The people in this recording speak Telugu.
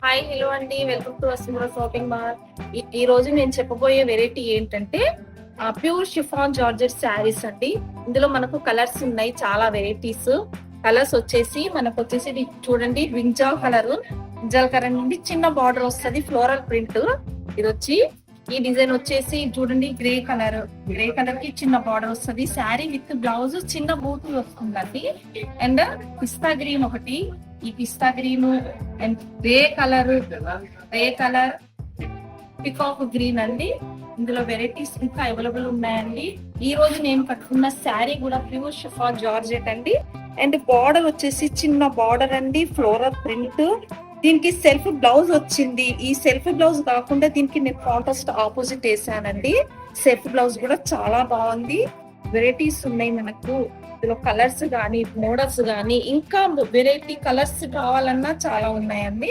హాయ్ హలో అండి, welcome to Vasundhara shopping mall. ఈ రోజు నేను చెప్పబోయే వెరైటీ ఏంటంటే ప్యూర్ షిఫాన్ జార్జెట్ శారీస్ అండి. ఇందులో మనకు కలర్స్ ఉన్నాయి, చాలా వెరైటీస్. కలర్స్ వచ్చేసి మనకు వచ్చేసి ఇది చూడండి, బ్రింజాల్ కలర్ నుండి చిన్న బార్డర్ వస్తుంది, ఫ్లోరల్ ప్రింట్. ఇది వచ్చి ఈ డిజైన్ వచ్చేసి చూడండి, గ్రే కలర్ కి చిన్న బార్డర్ వస్తుంది. శారీ విత్ బ్లౌజ్ చిన్న బూటీ వస్తుందండి. అండ్ పిస్తా గ్రీన్ ఒకటి, ఈ పిస్తా గ్రీన్ అండ్ రే కలర్ పికాక్ గ్రీన్ అండి. ఇందులో వెరైటీస్ ఇంకా అవైలబుల్ ఉన్నాయండి. ఈ రోజు నేను కట్టుకున్న శారీ కూడా ప్యూర్ షిఫాన్ జార్జెట్ అండి. అండ్ బార్డర్ వచ్చేసి చిన్న బార్డర్ అండి, ఫ్లోరల్ ప్రింట్. దీనికి సెల్ఫ్ బ్లౌజ్ వచ్చింది. ఈ సెల్ఫ్ బ్లౌజ్ కాకుండా దీనికి నేను కాంట్రాస్ట్ ఆపోజిట్ వేసానండి. సెల్ఫ్ బ్లౌజ్ కూడా చాలా బాగుంది. వెరైటీస్ ఉన్నాయి మనకు ఇందులో, కలర్స్ కానీ మోడల్స్ కానీ ఇంకా వెరైటీ కలర్స్ కావాలన్నా చాలా ఉన్నాయండి.